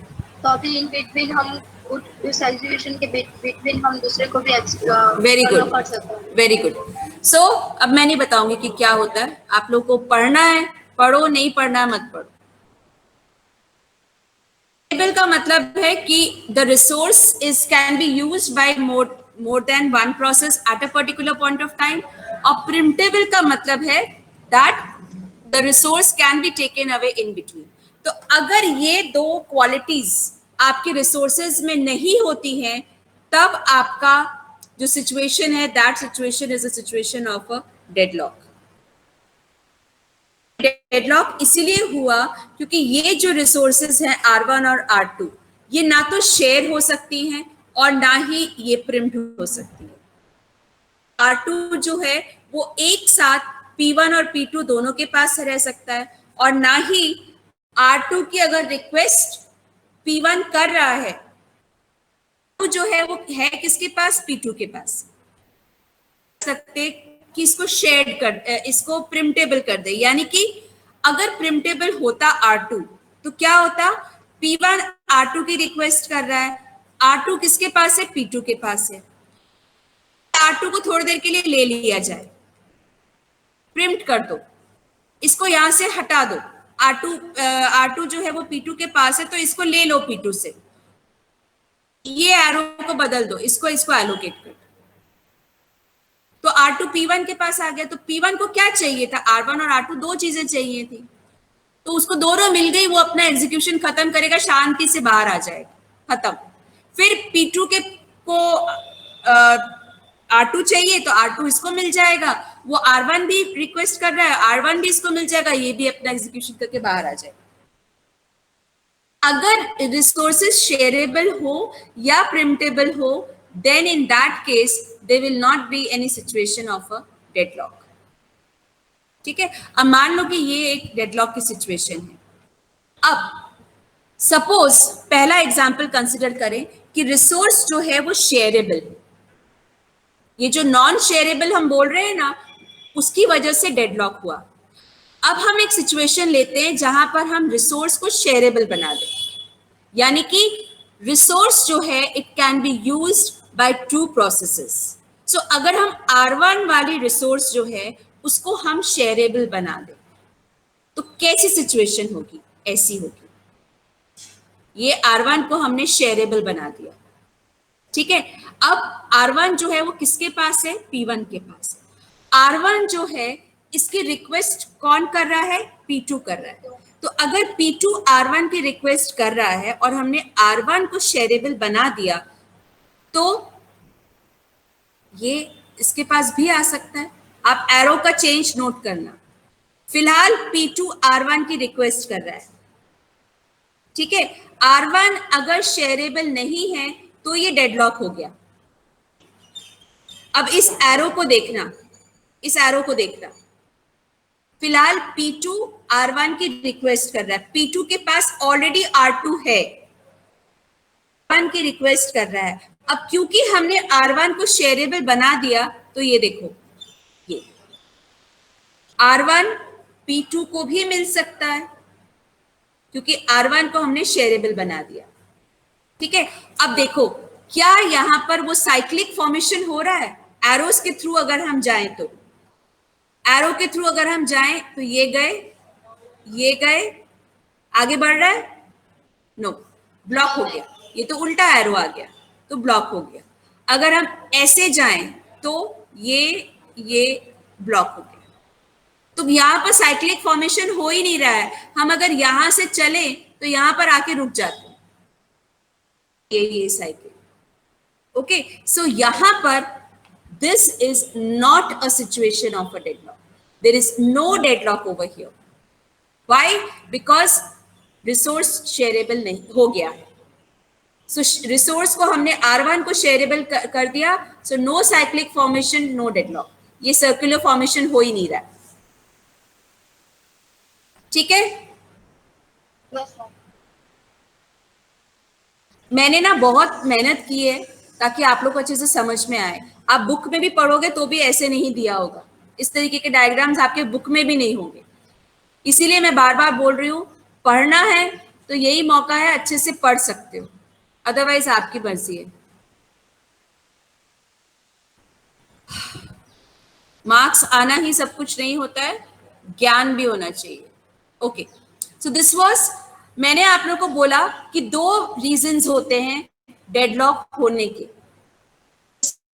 तो अभी इन बिटवीन हम उस एग्जीक्यूशन के बिटवीन हम दूसरे को भी वेरी allow गुड, कर सकते हैं। Very good. सो अब मैं नहीं बताऊंगी कि क्या होता है, आप लोग को पढ़ना है पढ़ो, नहीं पढ़ना है मत पढ़ो। टेबल का मतलब है कि the resource is can be used bye more than one process at a particular point of time. और प्रिमिटेबल का मतलब है that the resource can be taken away in between. तो अगर ये दो क्वालिटीज आपके रिसोर्सेज में नहीं होती हैं, तब आपका जो सिचुएशन है, that situation is a situation of a deadlock. Deadlock इसीलिए हुआ क्योंकि ये जो रिसोर्सेज हैं R1 और R2, ये ना तो शेयर हो सकती हैं और ना ही ये प्रिम्ड हो सकती है। R2 जो है वो एक साथ P1 और P2 दोनों के पास रह सकता है, और ना ही R2 की अगर रिक्वेस्ट P1 कर रहा है तो जो है वो है किसके पास? P2 के पास। सकते कि इसको शेयर कर, इसको प्रिमिटेबल कर दे। यानी कि अगर प्रिमिटेबल होता R2 तो क्या होता? P1 R2 की रिक्वेस्ट कर रहा है, R2 किसके पास है? P2 के पास है। R2 को थोड़ी देर के लिए ले लिया जाए, प्रिम्ट कर दो, इसको यहां से हटा दो। R2 जो है वो P2 के पास है, तो इसको ले लो P2 से। ये एरो को बदल दो, इसको एलोकेट कर दो, तो R2 P1 के पास आ गया। तो P1 को क्या चाहिए था, R1 और R2 दो चीजें चाहिए थी, तो उसको दोनों मिल गई, वो अपना एग्जीक्यूशन खत्म करेगा, शांति से बाहर आ जाएगा, खत्म। फिर P2 को R2 चाहिए, तो R2 इसको मिल जाएगा, वो R1 भी रिक्वेस्ट कर रहा है, R1 भी इसको मिल जाएगा, ये भी अपना एग्जीक्यूशन करके बाहर आ जाएगा। अगर रिसोर्सेज शेयरेबल हो या प्रिम्प्टेबल हो, then in that case there will not be any situation of a deadlock. ठीक है, अब मान लो कि ये एक डेडलॉक की सिचुएशन है। अब सपोज पहला एग्जांपल कंसिडर करें कि रिसोर्स जो है वो शेयरेबल है, ये जो नॉन शेयरेबल हम बोल रहे हैं ना, उसकी वजह से डेडलॉक हुआ। अब हम एक सिचुएशन लेते हैं जहां पर हम रिसोर्स को शेयरेबल बना दें, यानी कि रिसोर्स जो है it can be used by two processes. So अगर हम R1 वाली रिसोर्स जो है उसको हम शेयरेबल बना दें, तो कैसी सिचुएशन होगी, ऐसी होगी, ये R1 को हमने शेयरेबल बना दिया, ठीक है। अब R1 जो है वो किसके पास है, P1 के पास। R1 जो है इसकी रिक्वेस्ट कौन कर रहा है, P2 कर रहा है। तो अगर P2 R1 की रिक्वेस्ट कर रहा है और हमने R1 को शेयरेबल बना दिया, तो ये इसके पास भी आ सकता है। आप एरो का चेंज नोट करना। फिलहाल P2 R1 की रिक्वेस्ट कर रहा है, ठीक है। R1 अगर शेयरेबल नहीं है तो ये डेडलॉक हो गया। अब इस एरो को देखना, इस एरो को देखना, फिलहाल P2 R1 की रिक्वेस्ट कर रहा है, P2 के पास ऑलरेडी R2 है, R1 की रिक्वेस्ट कर रहा है। अब क्योंकि हमने R1 को शेयरेबल बना दिया, तो ये देखो, ये R1 P2 को भी मिल सकता है, क्योंकि R1 को हमने शेयरेबल बना दिया, ठीक है। अब देखो क्या यहां पर वो साइक्लिक फॉर्मेशन हो रहा है, एरोस के थ्रू अगर हम जाएं तो, एरो के थ्रू अगर हम जाएं तो ये गए, आगे बढ़ रहा है, नो, ब्लॉक हो गया, ये तो उल्टा एरो आ गया, तो ब्लॉक हो गया। अगर हम ऐसे जाएं तो ये ब्लॉक हो गया। तो यहां पर साइक्लिक फॉर्मेशन हो ही नहीं रहा है। हम अगर यहां से चले तो यहां पर आके रुक जाते हैं, ये साइकिल, ओके। सो यहां पर this is not a situation of a deadlock. There is no deadlock over here. Why? Because resource shareable नहीं हो गया है। So resource को हमने R1 को shareable कर दिया, so no cyclic formation, no deadlock. ये circular formation हो ही नहीं रहा, ठीक है। मैंने ना बहुत मेहनत की है ताकि आप लोग को अच्छे से समझ में आए। आप बुक में भी पढ़ोगे तो भी ऐसे नहीं दिया होगा, इस तरीके के डायग्राम्स आपके बुक में भी नहीं होंगे। इसीलिए मैं बार बार बोल रही हूँ, पढ़ना है तो यही मौका है, अच्छे से पढ़ सकते हो, अदरवाइज आपकी मर्जी है। मार्क्स आना ही सब कुछ नहीं होता है, ज्ञान भी होना चाहिए, ओके। सो दिस वाज, मैंने आप लोगों को बोला कि दो रीजंस होते हैं डेडलॉक होने के।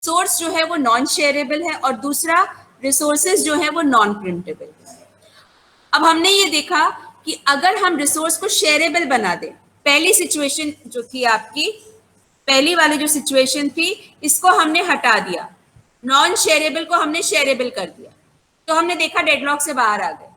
रिसोर्स जो है वो नॉन शेयरेबल है और दूसरा रिसोर्सेज जो है वो नॉन प्रिम्प्टेबल है। अब हमने ये देखा कि अगर हम रिसोर्स को शेयरेबल बना दें, पहली सिचुएशन जो थी आपकी, पहली वाली जो सिचुएशन थी, इसको हमने हटा दिया, नॉन शेयरेबल को हमने शेयरेबल कर दिया, तो हमने देखा डेडलॉक से बाहर आ गए,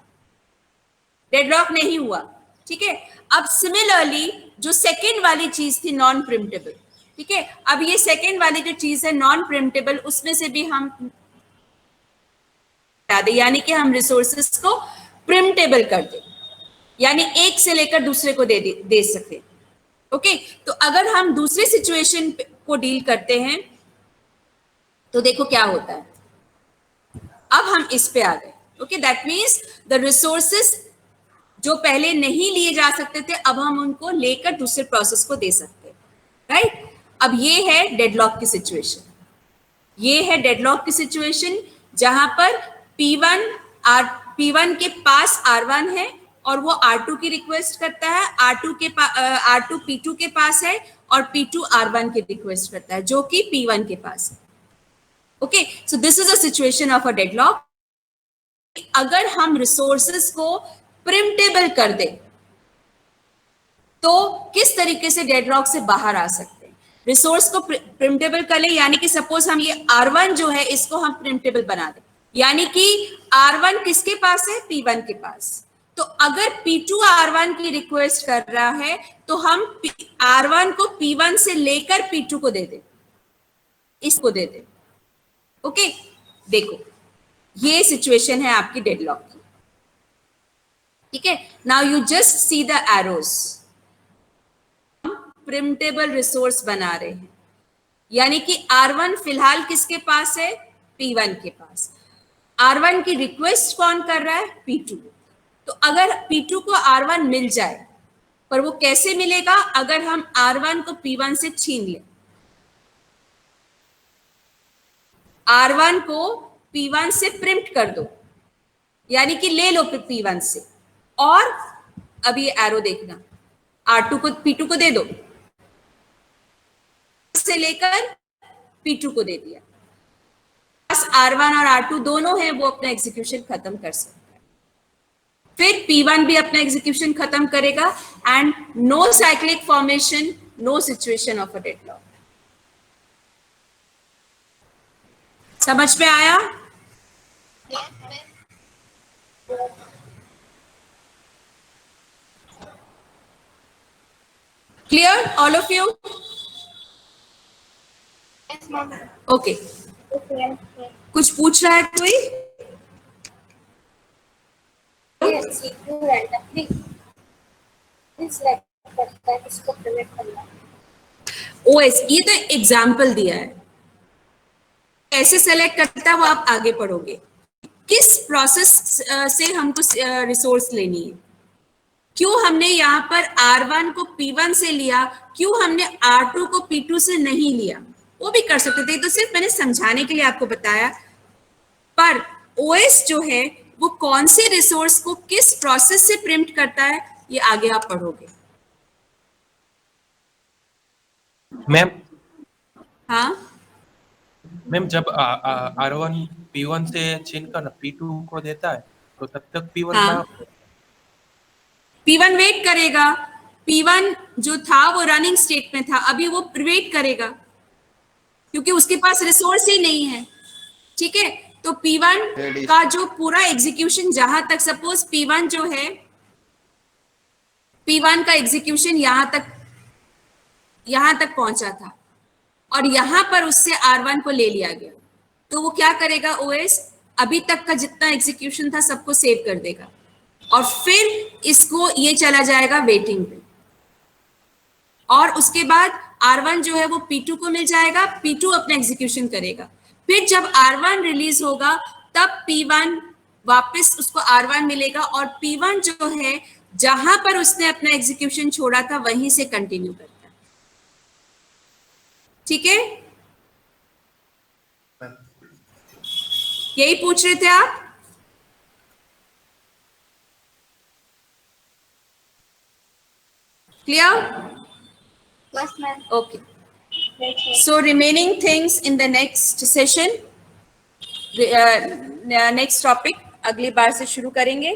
डेडलॉक नहीं हुआ, ठीक है। अब सिमिलरली जो सेकेंड वाली चीज थी नॉन प्रिम्प्टेबल, ठीक है, अब ये सेकेंड वाली जो चीज है नॉन प्रिम्प्टेबल, उसमें से भी हम हटा दें, यानी कि हम रिसोर्सेस को प्रिम्प्टेबल कर दें, यानी एक से लेकर दूसरे को दे सके, ओके। तो अगर हम दूसरी सिचुएशन को डील करते हैं तो देखो क्या होता है। अब हम इस पे आ गए, okay. That means the resources जो पहले नहीं लिए जा सकते थे, अब हम उनको लेकर दूसरे प्रोसेस को दे सकते हैं, राइट। अब ये है डेडलॉक की सिचुएशन, ये है डेडलॉक की सिचुएशन जहां पर P1 के पास R1 है और वो R2 की रिक्वेस्ट करता है, R2 P2 के पास है और P2 R1 की रिक्वेस्ट करता है जो कि P1 के पास है। Okay, so this is a situation of a deadlock. अगर हम रिसोर्सेस को प्रिम्प्टेबल कर दे तो किस तरीके से डेडलॉक से बाहर आ सकते हैं। रिसोर्स को प्रिम्प्टेबल कर ले, यानी कि सपोज हम ये R1 जो है इसको हम प्रिम्प्टेबल बना दें, यानी कि R1 किसके पास है, P1 के पास। तो अगर P2 R1 की रिक्वेस्ट कर रहा है तो हम R1 को P1 से लेकर P2 को दे दें, इसको दे दें। ओके, देखो ये सिचुएशन है आपकी डेडलॉक की, ठीक है। Now you just see the arrows. Preemptable resource बना रहे हैं, यानी कि R1 फिलहाल किसके पास है, P1 के पास। R1 की रिक्वेस्ट कौन कर रहा है, P2। तो अगर P2 को R1 मिल जाए, पर वो कैसे मिलेगा, अगर हम R1 को P1 से छीन लें। R1 को P1 से प्रिंट कर दो, यानी कि ले लो P1 से, और अब ये एरो देखना, R2 को P2 को दे दो, से लेकर P2 को दे दिया। बस R1 और R2 दोनों हैं, वो अपना एग्जीक्यूशन खत्म कर सकते हैं। फिर P1 भी अपना एग्जीक्यूशन खत्म करेगा and no cyclic formation, no situation of a deadlock. समझ में आया? Clear all of you? Okay, कुछ पूछ रहा है कोई? ओएस, ये तो एग्जाम्पल दिया है, कैसे सेलेक्ट करता है वो आप आगे पढ़ोगे। किस प्रोसेस से हमको रिसोर्स लेनी है, क्यों हमने यहाँ पर R1 को P1 से लिया, क्यों हमने R2 को P2 से नहीं लिया, वो भी कर सकते थे। तो सिर्फ मैंने समझाने के लिए आपको बताया। पर ओएस जो है वो कौन से रिसोर्स को किस प्रोसेस से प्रिंट करता है, ये आगे आप पढ़ोगे। मैम हाँ मैम, जब R1 P1 से छीनकर P2 को देता है तो तब तक P1 हाँ। का P1 वेट करेगा, P1 जो था वो रनिंग स्टेट में था, अभी वो वेट करेगा क्योंकि उसके पास रिसोर्स ही नहीं है, ठीक है। तो P1 का जो पूरा एग्जीक्यूशन, जहां तक सपोज P1 जो है, P1 का एग्जीक्यूशन यहां तक पहुंचा था और यहां पर उससे R1 को ले लिया गया, तो वो क्या करेगा, ओएस अभी तक का जितना एग्जीक्यूशन था सबको सेव कर देगा और फिर इसको ये चला जाएगा वेटिंग पे, और उसके बाद R1 जो है वो P2 को मिल जाएगा, P2 अपना एग्जीक्यूशन करेगा। फिर जब R1 रिलीज होगा तब P1 वापस उसको R1 मिलेगा और P1 जो है जहां पर उसने अपना एग्जीक्यूशन छोड़ा था वहीं से कंटिन्यू करता है, ठीक है। यही पूछ रहे थे आप? क्लियर? बस ma'am. Okay. So remaining things in the next session, next topic अगली बार से शुरू करेंगे।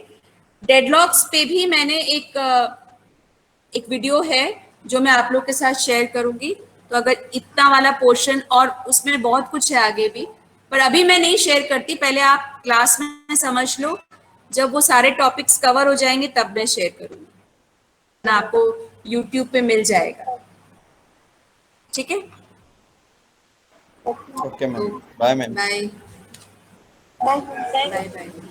डेडलॉक्स पे भी मैंने एक वीडियो है जो मैं आप लोग के साथ शेयर करूंगी, तो अगर इतना वाला पोर्शन, और उसमें बहुत कुछ है आगे भी, पर अभी मैं नहीं शेयर करती, पहले आप क्लास में समझ लो, जब वो सारे टॉपिक्स कवर हो जाएंगे तब मैं शेयर करूंगी, आपको YouTube पे मिल जाएगा, ठीक है। Okay ma'am, bye ma'am. Bye bye. Bye bye.